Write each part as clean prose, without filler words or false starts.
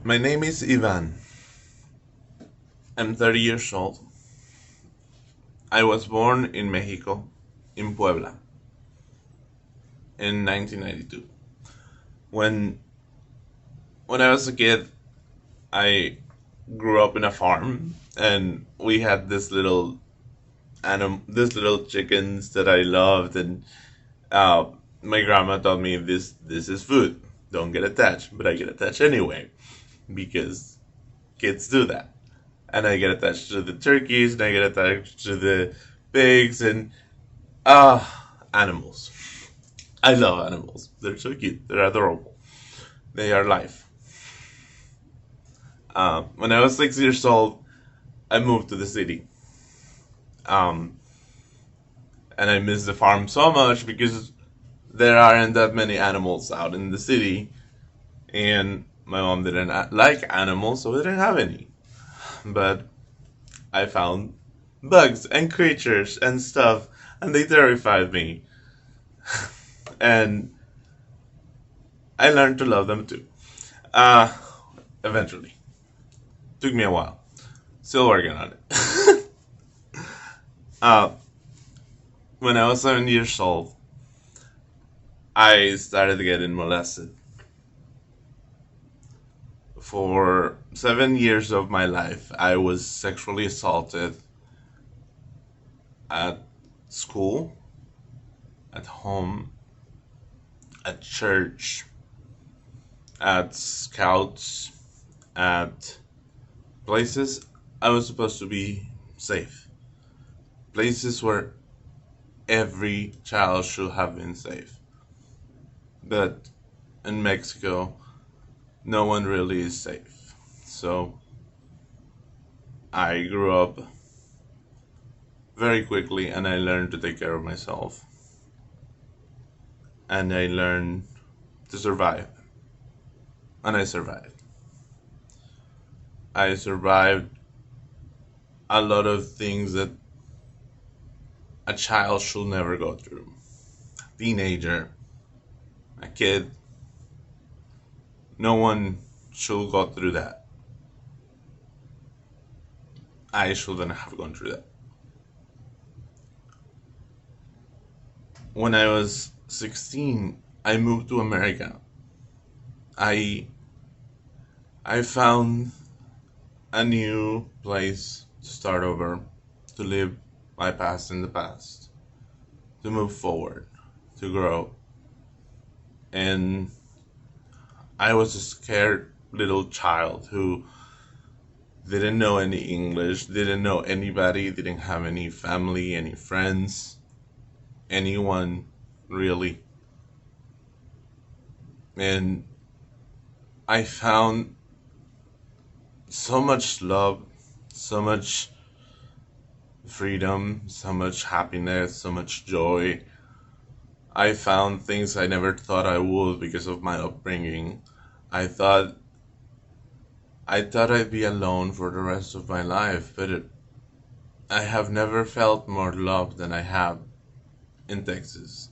My name is Ivan. I'm 30 years old. I was born in Mexico, in Puebla, in 1992. When when I was a kid, I grew up in a farm, and we had this little chickens that I loved, and uh, my grandma told me this is food. Don't get attached, but I get attached anyway because kids do that. And I get attached to the turkeys, and I get attached to the pigs, and animals. I love animals. They're so cute. They're adorable. They are life. When I was 6 years old, I moved to the city. Um, and I miss the farm so much because there aren't that many animals out in the city. And my mom didn't like animals, so we didn't have any. But I found bugs and creatures and stuff, and they terrified me. And I learned to love them too. Uh, Eventually. Took me a while. Still working on it. uh, when I was 7 years old, I started getting molested. For 7 years of my life, I was sexually assaulted at school, at home, at church, at scouts, at places I was supposed to be safe. Places where every child should have been safe. But in Mexico, no one really is safe. So I grew up very quickly, and I learned to take care of myself. And I learned to survive. And I survived. I survived a lot of things that a child should never go through. A teenager, a kid, no one should go through that. I shouldn't have gone through that. When I was 16, I moved to America. I I found a new place to start over, to live my past in the past, to move forward, to grow. And I was a scared little child who didn't know any English, didn't know anybody, didn't have any family, any friends, anyone really. And I found so much love, so much freedom, so much happiness, so much joy. I found things I never thought I would because of my upbringing. I thought I'd be alone for the rest of my life, but I have never felt more love than I have in Texas,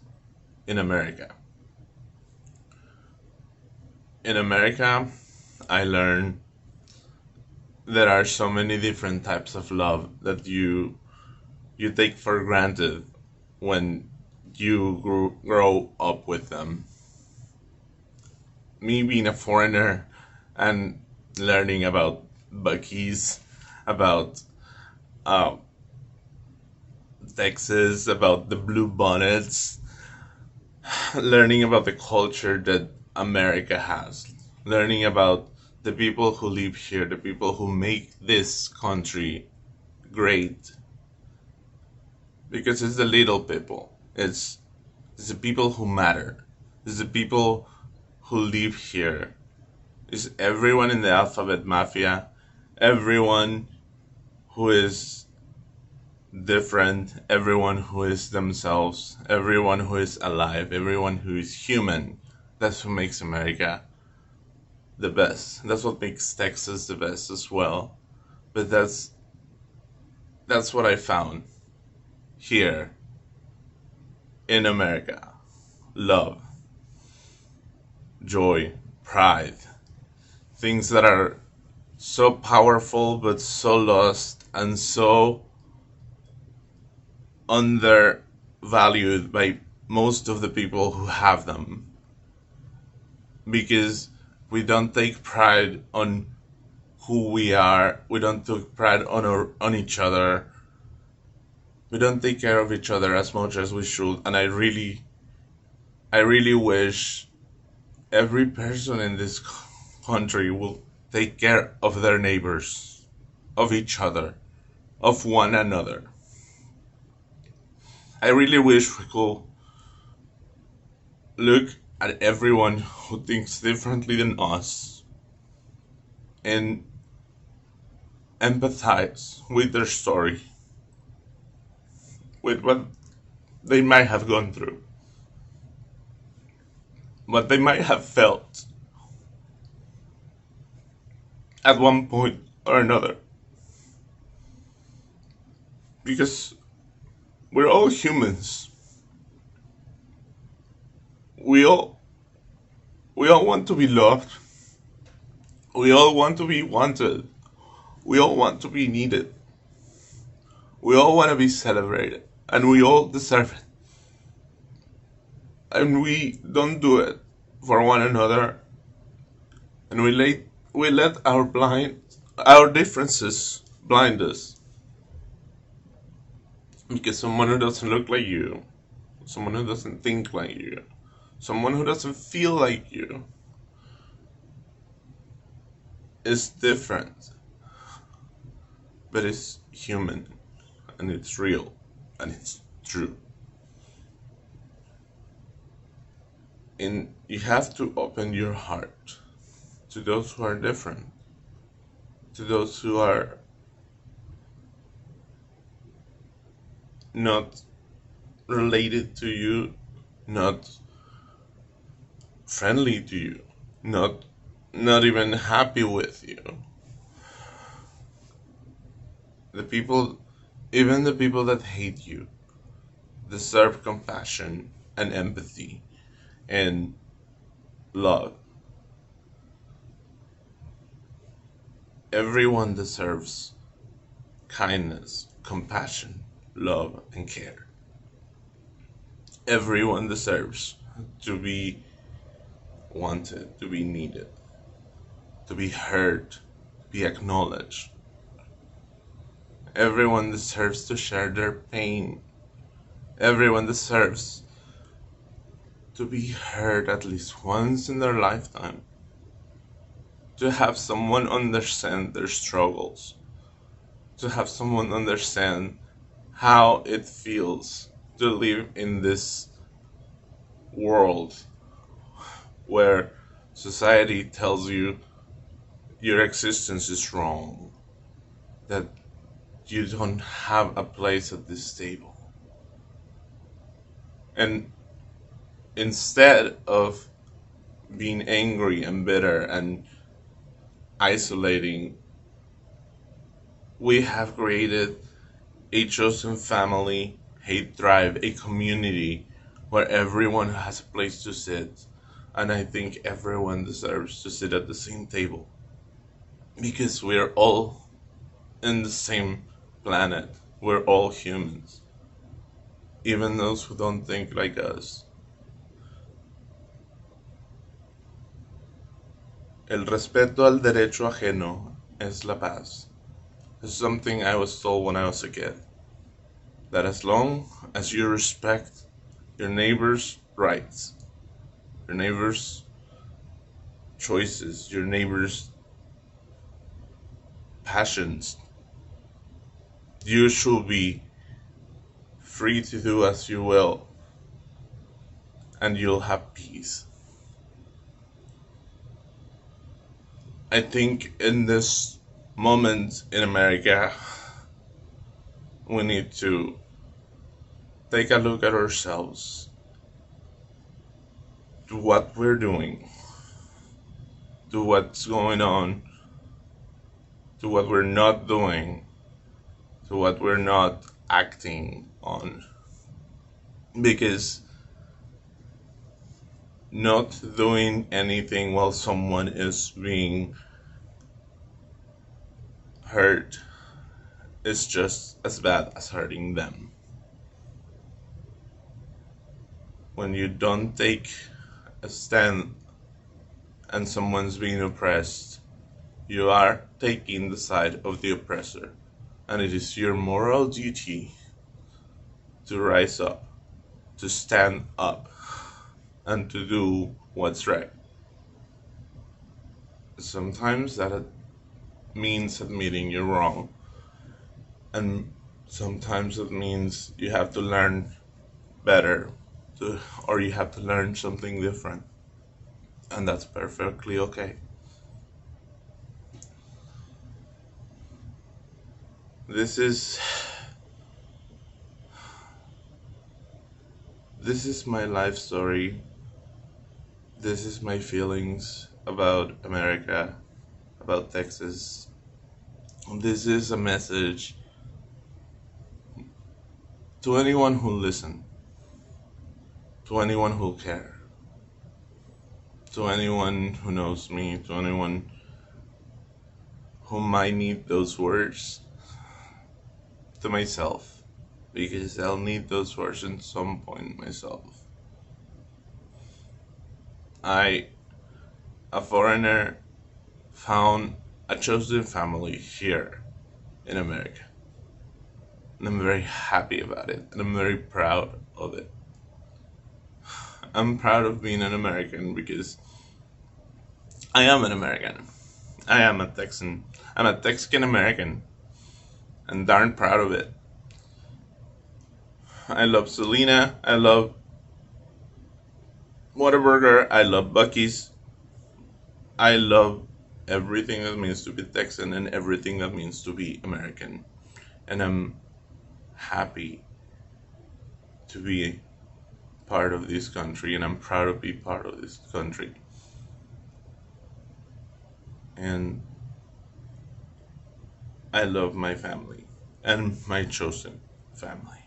in America. In America, I learned there are so many different types of love that you take for granted when you grow up with them. Me being a foreigner and learning about Bucky's, about uh, Texas, about the blue bonnets, learning about the culture that America has, learning about the people who live here, the people who make this country great, because it's the little people. It's the people who matter. It's the people who live here. It's everyone in the alphabet mafia, everyone who is different, everyone who is themselves, everyone who is alive, everyone who is human. That's what makes America the best. That's what makes Texas the best as well. But that's what I found here in America. Love, joy, pride, things that are so powerful but so lost and so undervalued by most of the people who have them, because we don't take pride on who we are, we don't take pride on each other, we don't take care of each other as much as we should. And I really wish every person in this country will take care of their neighbors, of each other, of one another. I really wish we could look at everyone who thinks differently than us and empathize with their story, with what they might have gone through, what they might have felt at one point or another. Because we're all humans. We all we all want to be loved. We all want to be wanted. We all want to be needed. We all want to be celebrated. And we all deserve it. And we don't do it for one another. And we let our differences blind us. Because someone who doesn't look like you, someone who doesn't think like you, someone who doesn't feel like you is different, but it's human and it's real and it's true. And you have to open your heart to those who are different, to those who are not related to you, not friendly to you, not not even happy with you. The people, even the people that hate you, deserve compassion and empathy and love. Everyone deserves kindness, compassion, love, and care. Everyone deserves to be wanted, to be needed, to be heard, to be acknowledged. Everyone deserves to share their pain. Everyone deserves to be heard at least once in their lifetime. To have someone understand their struggles. To have someone understand how it feels to live in this world where society tells you your existence is wrong, that you don't have a place at this table. And instead of being angry and bitter and isolating, we have created a chosen family, Hate Thrive, a community where everyone has a place to sit. And I think everyone deserves to sit at the same table because we're all in the same planet. We're all humans, even those who don't think like us. El respeto al derecho ajeno es la paz. It's something I was told when I was a kid. That as long as you respect your neighbor's rights, your neighbor's choices, your neighbor's passions, you should be free to do as you will, and you'll have peace. I think in this moment in America, we need to take a look at ourselves, to what we're doing, to what's going on, to what we're not doing, to what we're not acting on. Because not doing anything while someone is being hurt is just as bad as hurting them. When you don't take a stand and someone's being oppressed, you are taking the side of the oppressor. And it is your moral duty to rise up, to stand up, and to do what's right. Sometimes that means admitting you're wrong, and sometimes it means you have to learn better, or you have to learn something different, and that's perfectly okay. This is this is my life story. This is my feelings about America, about Texas. This is a message to anyone who listen, to anyone who care, to anyone who knows me, to anyone who might need those words, to myself, because I'll need those words at some point myself. I, a foreigner, found a chosen family here in America. And I'm very happy about it, and I'm very proud of it. I'm proud of being an American because I am an American. I am a Texan. I'm a Texican American, and darn proud of it. I love Selena. I love Whataburger. I love Bucky's. I love everything that means to be Texan and everything that means to be American. And I'm happy to be part of this country, and I'm proud to be part of this country. And I love my family and my chosen family.